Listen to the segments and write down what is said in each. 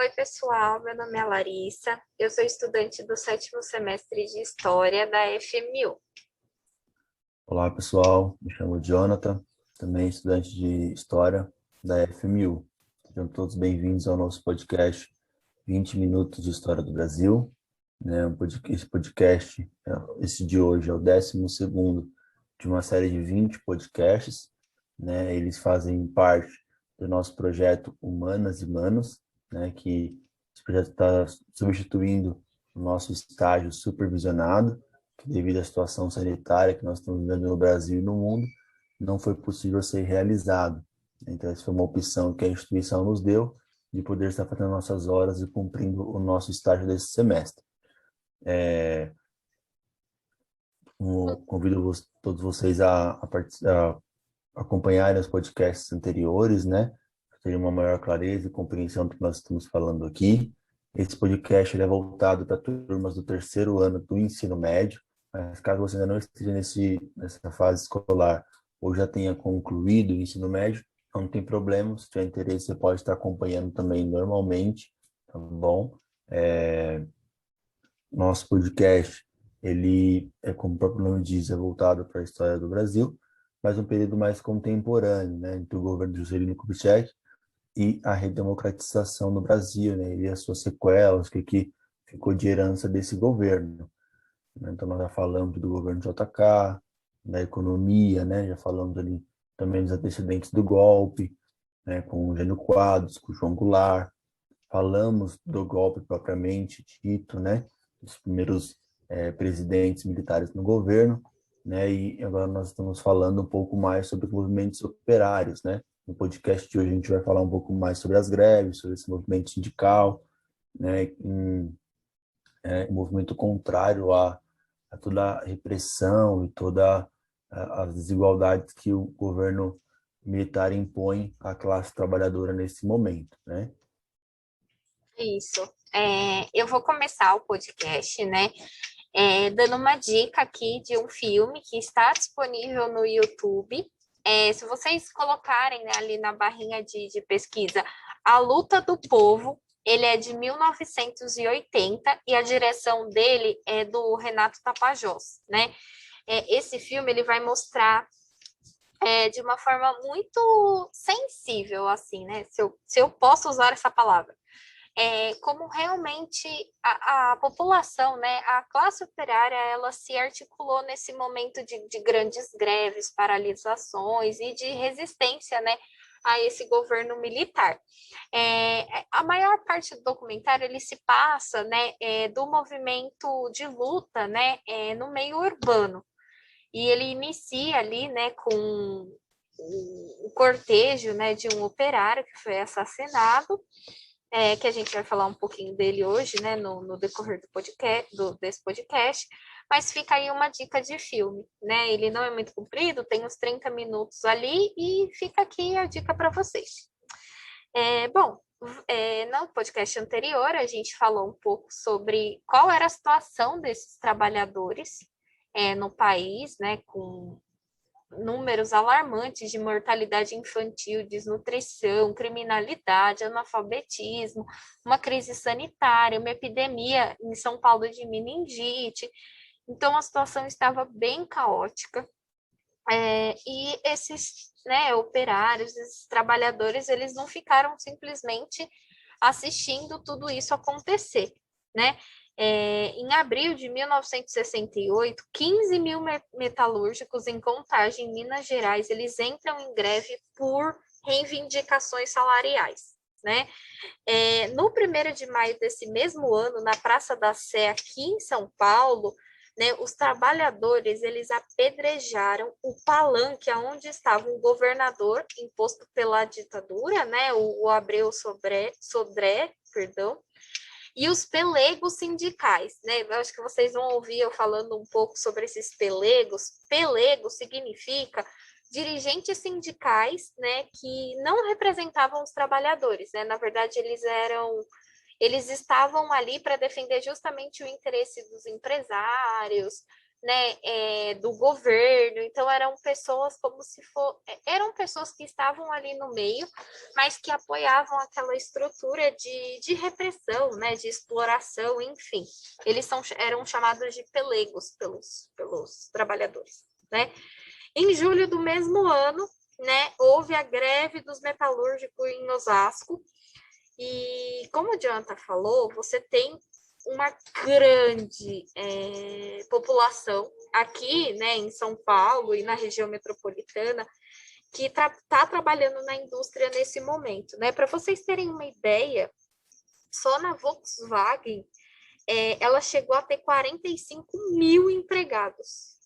Oi, pessoal, meu nome é Larissa, eu sou estudante do sétimo semestre de História da FMU. Olá, pessoal. Me chamo Jonathan, também estudante de História da FMU. Sejam todos bem-vindos ao nosso podcast 20 Minutos de História do Brasil. Esse podcast, esse de hoje, é o 12º de uma série de 20 podcasts. Eles fazem parte do nosso projeto Humanas e Manos, que esse projeto está substituindo o nosso estágio supervisionado, que devido à situação sanitária que nós estamos vivendo no Brasil e no mundo, não foi possível ser realizado. Então, essa foi uma opção que a instituição nos deu de poder estar fazendo nossas horas e cumprindo o nosso estágio desse semestre. Convido todos vocês a acompanharem os podcasts anteriores, para terem uma maior clareza e compreensão do que nós estamos falando aqui. Esse podcast ele é voltado para turmas do terceiro ano do ensino médio, mas caso você ainda não esteja nessa fase escolar ou já tenha concluído o ensino médio, não tem problema, se tiver interesse, você pode estar acompanhando também normalmente, tá bom? Nosso podcast, ele é, como o próprio nome diz, é voltado para a história do Brasil, mas um período mais contemporâneo, entre o governo de Juscelino Kubitschek e a redemocratização no Brasil, e as suas sequelas, o que ficou de herança desse governo. Então, nós já falamos do governo JK, da economia, já falamos ali também dos antecedentes do golpe, com o Jânio Quadros, com o João Goulart, falamos do golpe propriamente dito, dos primeiros presidentes militares no governo, e agora nós estamos falando um pouco mais sobre os movimentos operários, No podcast de hoje a gente vai falar um pouco mais sobre as greves, sobre esse movimento sindical, em movimento contrário a toda a repressão e toda as desigualdades que o governo militar impõe à classe trabalhadora nesse momento, Isso. Eu vou começar o podcast, dando uma dica aqui de um filme que está disponível no YouTube. Se vocês colocarem, ali na barrinha de pesquisa A Luta do Povo, ele é de 1980 e a direção dele é do Renato Tapajós, Esse filme ele vai mostrar de uma forma muito sensível, assim, se eu posso usar essa palavra, como realmente a população, a classe operária, ela se articulou nesse momento de grandes greves, paralisações e de resistência, a esse governo militar. A maior parte do documentário ele se passa, do movimento de luta, no meio urbano. E ele inicia ali, com o cortejo, de um operário que foi assassinado, que a gente vai falar um pouquinho dele hoje, no decorrer do podcast, desse podcast, mas fica aí uma dica de filme, Ele não é muito comprido, tem uns 30 minutos ali e fica aqui a dica para vocês. Bom, no podcast anterior a gente falou um pouco sobre qual era a situação desses trabalhadores no país, com números alarmantes de mortalidade infantil, desnutrição, criminalidade, analfabetismo, uma crise sanitária, uma epidemia em São Paulo de meningite. Então, a situação estava bem caótica. E esses operários, esses trabalhadores, eles não ficaram simplesmente assistindo tudo isso acontecer, em abril de 1968, 15 mil metalúrgicos em Contagem, em Minas Gerais, eles entram em greve por reivindicações salariais, no 1º de maio desse mesmo ano, na Praça da Sé, aqui em São Paulo, os trabalhadores, eles apedrejaram o palanque onde estava um governador imposto pela ditadura, o Abreu Sodré, perdão, e os pelegos sindicais, Eu acho que vocês vão ouvir eu falando um pouco sobre esses pelegos. Pelego significa dirigentes sindicais, que não representavam os trabalhadores, Na verdade, eles estavam ali para defender justamente o interesse dos empresários, né, do governo. Então eram pessoas como se eram pessoas que estavam ali no meio, mas que apoiavam aquela estrutura de repressão, né, de exploração, enfim. Eles eram chamados de pelegos pelos trabalhadores, né? Em julho do mesmo ano, né, houve a greve dos metalúrgicos em Osasco. E como o Jonathan falou, você tem uma grande população aqui, né, em São Paulo e na região metropolitana, que está trabalhando na indústria nesse momento, né? Para vocês terem uma ideia, só na Volkswagen, ela chegou a ter 45 mil empregados.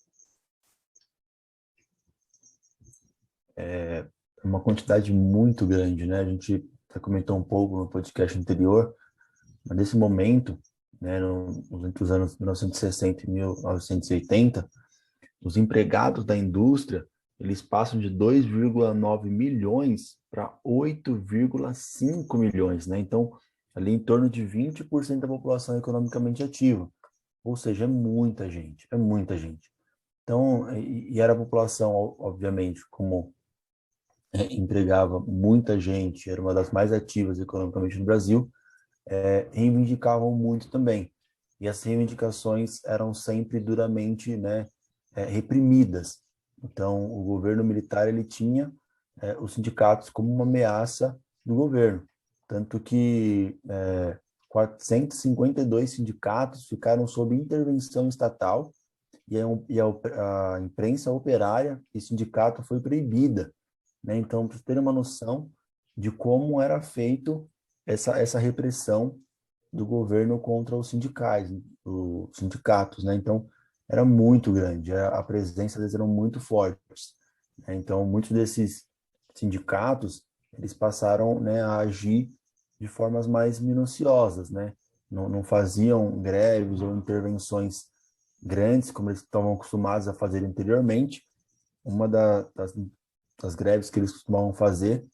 É uma quantidade muito grande, né? A gente já comentou um pouco no podcast anterior, mas nesse momento, né, entre os anos 1960 e 1980, os empregados da indústria, eles passam de 2,9 milhões para 8,5 milhões, né? Então, ali em torno de 20% da população economicamente ativa. Ou seja, é muita gente, é muita gente. Então, e era a população, obviamente, como empregava muita gente, era uma das mais ativas economicamente no Brasil, reivindicavam muito também. E as reivindicações eram sempre duramente, né, reprimidas. Então, o governo militar ele tinha os sindicatos como uma ameaça do governo. Tanto que 452 sindicatos ficaram sob intervenção estatal a imprensa operária e sindicato foi proibida, né? Então, para ter uma noção de como era feito essa repressão do governo contra os sindicatos, né? Então, era muito grande, a presença deles eram muito fortes, né? Então, muitos desses sindicatos, eles passaram, né, a agir de formas mais minuciosas, né? Não faziam greves ou intervenções grandes, como eles estavam acostumados a fazer anteriormente. Uma das greves que eles costumavam fazer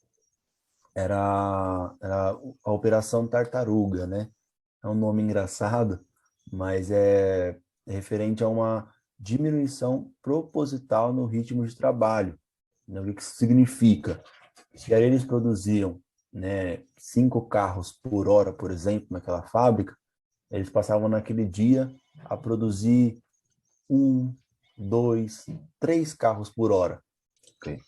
era a Operação Tartaruga, né? É um nome engraçado, mas é referente a uma diminuição proposital no ritmo de trabalho. Né? O que isso significa? Se eles produziam, né, 5 carros por hora, por exemplo, naquela fábrica, eles passavam naquele dia a produzir 1, 2, 3 carros por hora. Okay.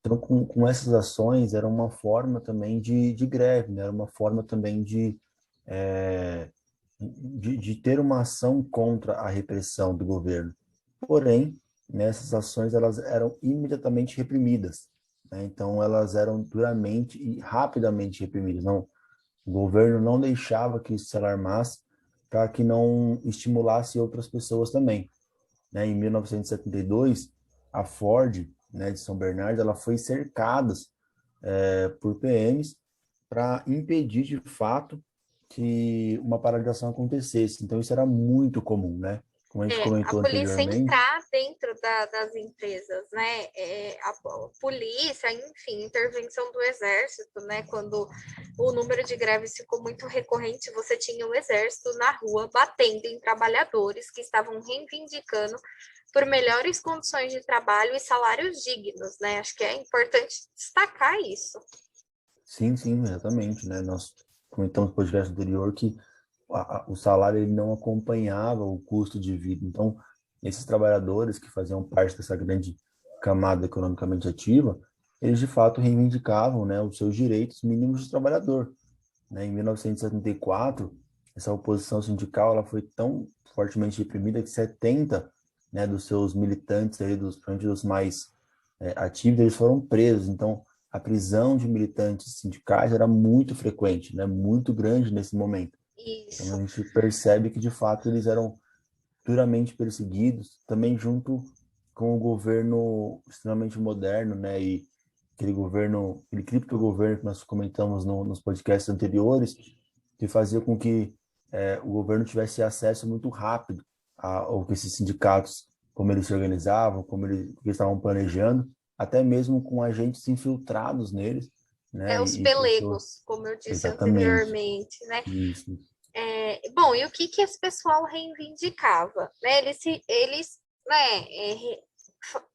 Então, com essas ações, era uma forma também de greve, né? Era uma forma também de ter uma ação contra a repressão do governo. Porém, nessas ações, elas eram imediatamente reprimidas, né? Então, elas eram duramente e rapidamente reprimidas. Não, o governo não deixava que isso se alarmasse para que não estimulasse outras pessoas também, né? Em 1972, a Ford, né, de São Bernardo, ela foi cercada por PMs para impedir de fato que uma paralisação acontecesse. Então isso era muito comum, né? Como a gente A comentou polícia anteriormente. entrar dentro das empresas, né? A polícia, enfim, intervenção do exército, né? Quando o número de greves ficou muito recorrente, você tinha o exército na rua batendo em trabalhadores que estavam reivindicando por melhores condições de trabalho e salários dignos, né? Acho que é importante destacar isso. Sim, sim, exatamente, né? Nós comentamos no podcast anterior que o salário ele não acompanhava o custo de vida. Então, esses trabalhadores que faziam parte dessa grande camada economicamente ativa, eles de fato reivindicavam, né, os seus direitos mínimos de trabalhador, né? Em 1974, essa oposição sindical ela foi tão fortemente reprimida que 70, né, dos seus militantes aí, principalmente dos mais ativos, eles foram presos. Então, a prisão de militantes sindicais era muito frequente, né, muito grande nesse momento. Então, Isso. a gente percebe que, de fato, eles eram duramente perseguidos, também junto com o governo extremamente moderno, né, e aquele criptogoverno que nós comentamos nos podcasts anteriores, que fazia com que o governo tivesse acesso muito rápido ao que esses sindicatos, como eles se organizavam, como eles estavam planejando, até mesmo com agentes infiltrados neles, né, Os e pessoas. pelegos, como eu disse Exatamente. anteriormente, né? Isso. Bom, e o que esse pessoal reivindicava? Né? Eles né,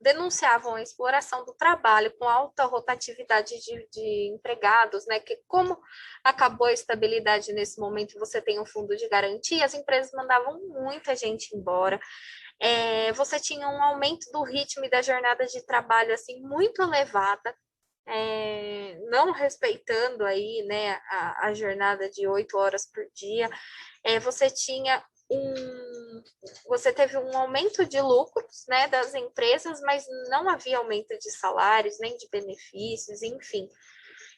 denunciavam a exploração do trabalho com alta rotatividade de empregados, né? Que como acabou a estabilidade nesse momento, você tem um fundo de garantia, as empresas mandavam muita gente embora. Você tinha um aumento do ritmo e da jornada de trabalho assim muito elevada, não respeitando aí, né, a jornada de 8 horas por dia. Você tinha você teve um aumento de lucros, né, das empresas, mas não havia aumento de salários, nem de benefícios, enfim.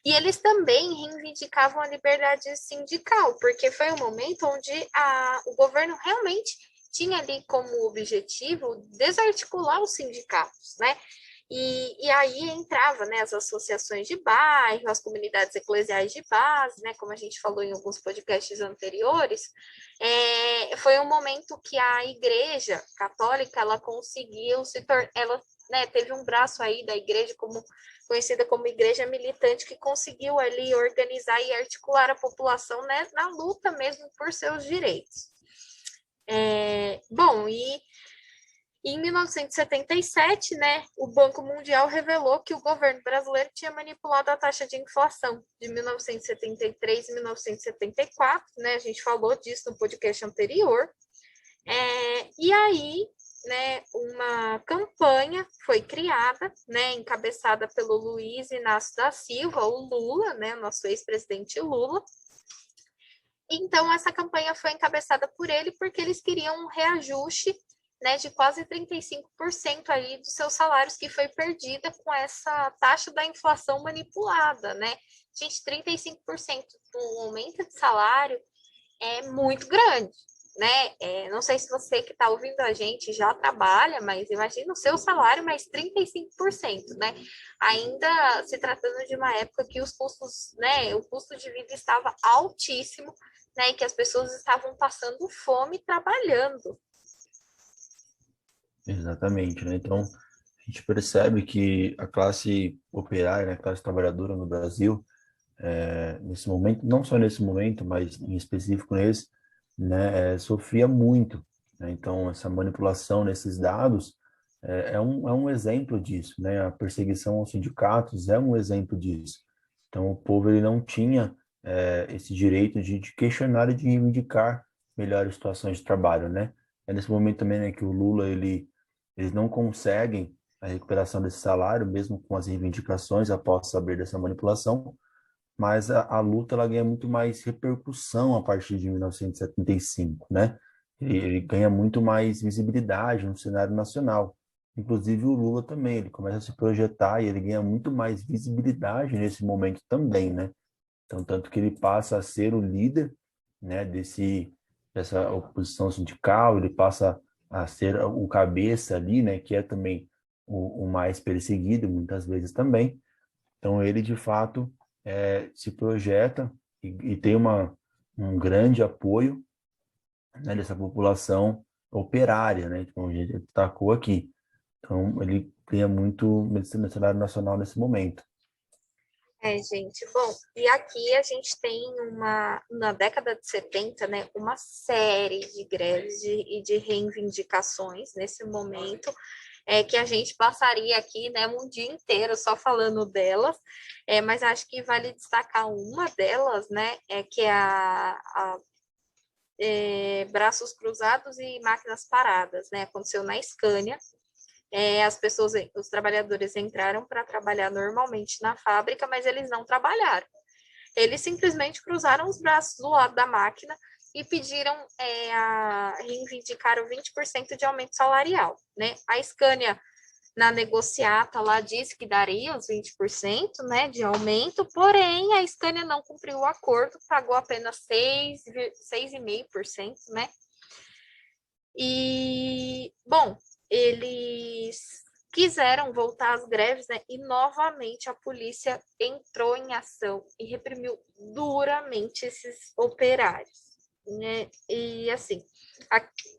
E eles também reivindicavam a liberdade sindical, porque foi um momento onde o governo realmente tinha ali como objetivo desarticular os sindicatos, né? E aí entrava, né, as associações de bairro, as comunidades eclesiais de base, né, como a gente falou em alguns podcasts anteriores. Foi um momento que a Igreja Católica ela conseguiu se tornar, ela, né, teve um braço aí da Igreja conhecida como Igreja Militante, que conseguiu ali organizar e articular a população, né, na luta mesmo por seus direitos. Bom, e em 1977, né, o Banco Mundial revelou que o governo brasileiro tinha manipulado a taxa de inflação de 1973 e 1974, né, a gente falou disso no podcast anterior. E aí, né, uma campanha foi criada, né, encabeçada pelo Luiz Inácio da Silva, o Lula, né, nosso ex-presidente Lula. Então, essa campanha foi encabeçada por ele porque eles queriam um reajuste, né, de quase 35% aí dos seus salários que foi perdida com essa taxa da inflação manipulada, né? Gente, 35% do aumento de salário é muito grande, né? Não sei se você que está ouvindo a gente já trabalha, mas imagina o seu salário mais 35%, né? Ainda se tratando de uma época que os custos, né, o custo de vida estava altíssimo, né, e que as pessoas estavam passando fome trabalhando. Exatamente, né? Então, a gente percebe que a classe operária, né, a classe trabalhadora no Brasil, nesse momento, não só nesse momento, mas em específico nesse, né, sofria muito, né? Então, essa manipulação nesses dados é um exemplo disso, né? A perseguição aos sindicatos é um exemplo disso. Então, o povo ele não tinha esse direito de questionar e de reivindicar melhores situações de trabalho, né? É nesse momento também, né, que o Lula eles não conseguem a recuperação desse salário, mesmo com as reivindicações após saber dessa manipulação, mas a luta ela ganha muito mais repercussão a partir de 1975, né? Ele ganha muito mais visibilidade no cenário nacional. Inclusive o Lula também, ele começa a se projetar e ele ganha muito mais visibilidade nesse momento também, né? Então, tanto que ele passa a ser o líder, né, dessa oposição sindical, ele passa a ser o cabeça ali, né, que é também o mais perseguido, muitas vezes também. Então, ele, de fato, se projeta e tem um grande apoio, né, dessa população operária, né, como a gente destacou aqui. Então, ele ganha muito no cenário nacional nesse momento. Gente, bom, e aqui a gente tem na década de 70, né, uma série de greves e de reivindicações nesse momento, que a gente passaria aqui, né, um dia inteiro só falando delas, mas acho que vale destacar uma delas, né, que é braços cruzados e máquinas paradas, né, aconteceu na Scania. Os trabalhadores entraram para trabalhar normalmente na fábrica, mas eles não trabalharam. Eles simplesmente cruzaram os braços do lado da máquina e pediram reivindicaram 20% de aumento salarial, né? A Scania, na negociata lá, disse que daria os 20%, né, de aumento, porém a Scania não cumpriu o acordo, pagou apenas 6,5%, né? E, bom, eles quiseram voltar às greves, né? E novamente a polícia entrou em ação e reprimiu duramente esses operários, né? E assim,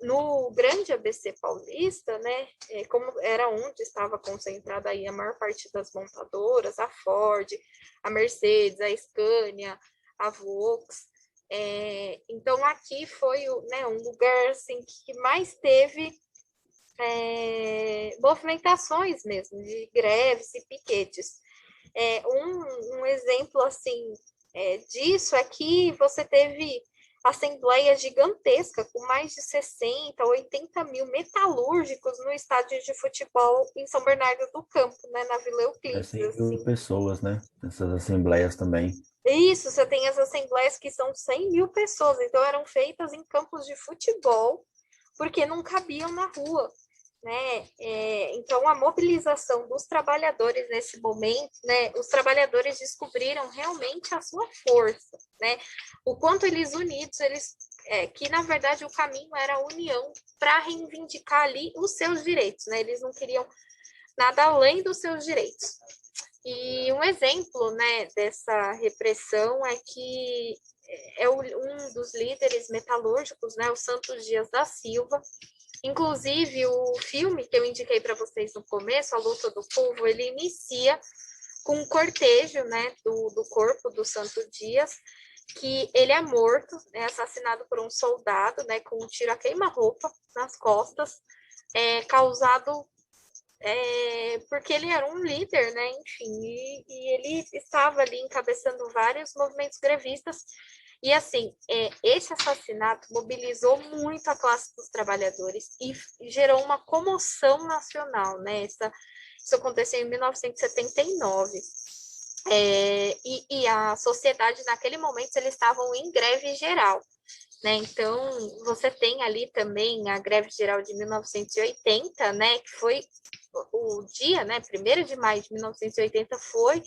no grande ABC paulista, né? Como era onde estava concentrada aí a maior parte das montadoras, a Ford, a Mercedes, a Scania, a Volks. Então, aqui foi né, um lugar assim, que mais teve movimentações mesmo, de greves e piquetes. Um exemplo assim disso é que você teve assembleia gigantesca com mais de 60, 80 mil metalúrgicos no estádio de futebol em São Bernardo do Campo, né, na Vila É Euclides. 100 mil Assim. pessoas, né? Essas assembleias também. Isso, você tem as assembleias que são 100 mil pessoas, então eram feitas em campos de futebol, porque não cabiam na rua. Né? Então, a mobilização dos trabalhadores nesse momento, né? Os trabalhadores descobriram realmente a sua força, né? O quanto eles unidos, que na verdade o caminho era a união para reivindicar ali os seus direitos, né? Eles não queriam nada além dos seus direitos. E um exemplo, né, dessa repressão é que um dos líderes metalúrgicos, né, o Santos Dias da Silva. Inclusive, o filme que eu indiquei para vocês no começo, A Luta do Povo, ele inicia com um cortejo, né, do corpo do Santo Dias, que ele é morto, né, assassinado por um soldado, né, com um tiro a queima-roupa nas costas, causado porque ele era um líder, né, enfim, e ele estava ali encabeçando vários movimentos grevistas. E assim, esse assassinato mobilizou muito a classe dos trabalhadores e gerou uma comoção nacional, né? Isso aconteceu em 1979. E a sociedade, naquele momento, eles estavam em greve geral. Né? Então, você tem ali também a greve geral de 1980, né? Que foi o dia, né? 1º de maio de 1980 foi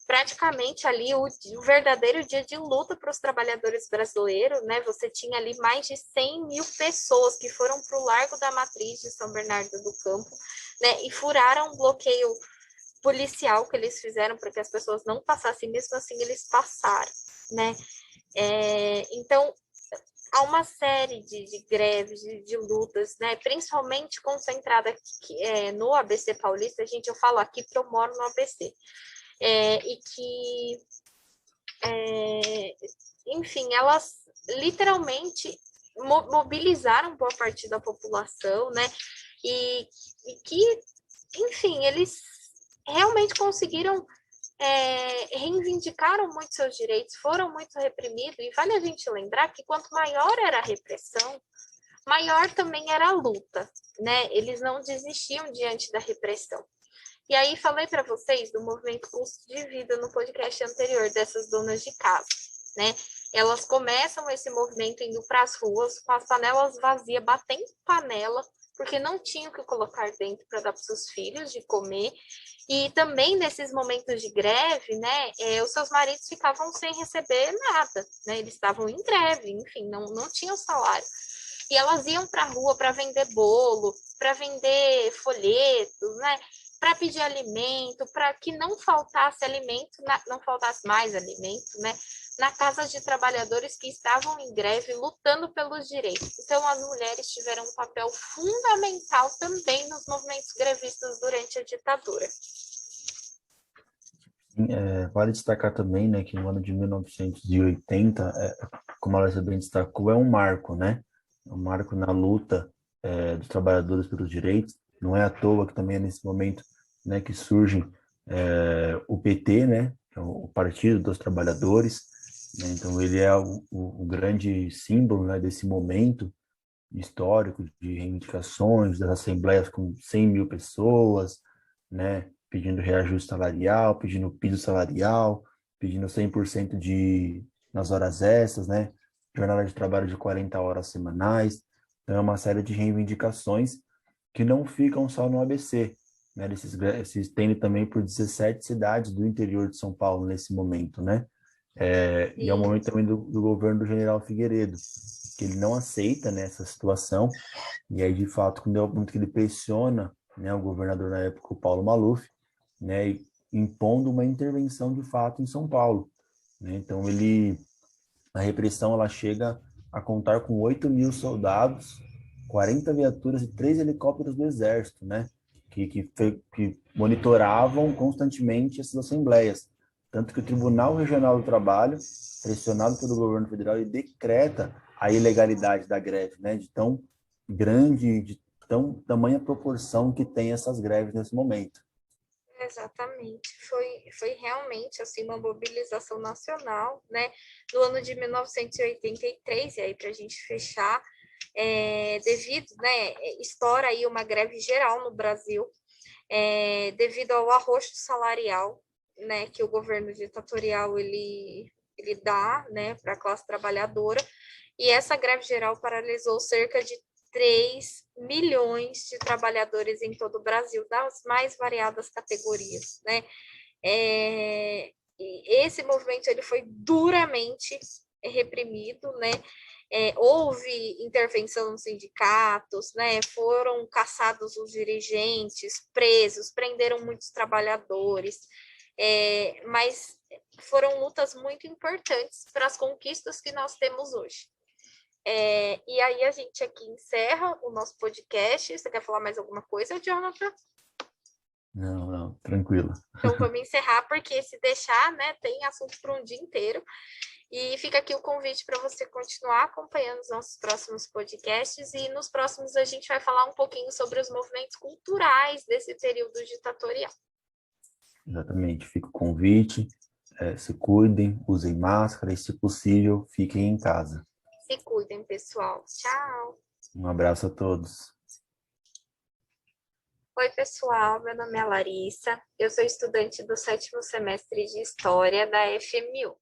praticamente ali o verdadeiro dia de luta para os trabalhadores brasileiros, né? Você tinha ali mais de 100 mil pessoas que foram para o Largo da Matriz de São Bernardo do Campo, né? E furaram um bloqueio policial que eles fizeram para que as pessoas não passassem, mesmo assim eles passaram, né? Então, há uma série de greves, de lutas, né? Principalmente concentrada aqui, no ABC Paulista. Gente, eu falo aqui porque eu moro no ABC. E que, enfim, elas literalmente mobilizaram boa parte da população, né? E que, enfim, eles realmente conseguiram, reivindicaram muito seus direitos, foram muito reprimidos, e vale a gente lembrar que quanto maior era a repressão, maior também era a luta, né? Eles não desistiam diante da repressão. E aí falei para vocês do movimento custo de vida no podcast anterior, dessas donas de casa, né? Elas começam esse movimento indo para as ruas com as panelas vazias, batendo panela, porque não tinham o que colocar dentro para dar para os seus filhos de comer. E também nesses momentos de greve, né, os seus maridos ficavam sem receber nada, né? Eles estavam em greve, enfim, não tinham salário. E elas iam para a rua para vender bolo, para vender folhetos, né? Para pedir alimento, para que não faltasse alimento, não faltasse mais alimento, né? Na casa de trabalhadores que estavam em greve, lutando pelos direitos. Então, as mulheres tiveram um papel fundamental também nos movimentos grevistas durante a ditadura. Vale destacar também, né, que no ano de 1980, como a Alessia bem destacou, é um marco, né? É um marco na luta dos trabalhadores pelos direitos. Não é à toa que também é nesse momento, né, que surge o PT, né, que é o Partido dos Trabalhadores, né? Então ele é o grande símbolo, né, desse momento histórico de reivindicações, das assembleias com 100 mil pessoas, né, pedindo reajuste salarial, pedindo piso salarial, pedindo 100% nas horas extras, né, jornada de trabalho de 40 horas semanais. Então, é uma série de reivindicações que não ficam só no ABC, né, eles se estendem também por 17 cidades do interior de São Paulo nesse momento, né, e é o momento também do governo do General Figueiredo, que ele não aceita, né, essa situação, e aí, de fato, quando é o ponto que ele pressiona, né, o governador na época, o Paulo Maluf, né, impondo uma intervenção de fato em São Paulo, né? Então, a repressão ela chega a contar com 8 mil soldados, 40 viaturas e 3 helicópteros do Exército, né, que monitoravam constantemente essas assembleias. Tanto que o Tribunal Regional do Trabalho, pressionado pelo governo federal, ele decreta a ilegalidade da greve, né? De tão grande, de tão tamanha proporção que tem essas greves nesse momento. Exatamente, foi realmente assim uma mobilização nacional, né? No ano de 1983, e aí para a gente fechar, devido, né, estoura aí uma greve geral no Brasil, devido ao arroxo salarial, né, que o governo ditatorial ele dá, né, para a classe trabalhadora, e essa greve geral paralisou cerca de 3 milhões de trabalhadores em todo o Brasil, das mais variadas categorias, né? E esse movimento ele foi duramente reprimido, né? Houve intervenção nos sindicatos, né? Foram caçados os dirigentes, presos, prenderam muitos trabalhadores, mas foram lutas muito importantes para as conquistas que nós temos hoje. E aí a gente aqui encerra o nosso podcast. Você quer falar mais alguma coisa, Jonathan? Não, não, tranquilo. Então vamos encerrar, porque se deixar, né, tem assunto para um dia inteiro. E fica aqui o convite para você continuar acompanhando os nossos próximos podcasts. E nos próximos a gente vai falar um pouquinho sobre os movimentos culturais desse período ditatorial. Exatamente, fica o convite. Se cuidem, usem máscara e, se possível, fiquem em casa. Se cuidem, pessoal. Tchau. Um abraço a todos. Oi, pessoal. Meu nome é Larissa. Eu sou estudante do 7º semestre de História da FMU.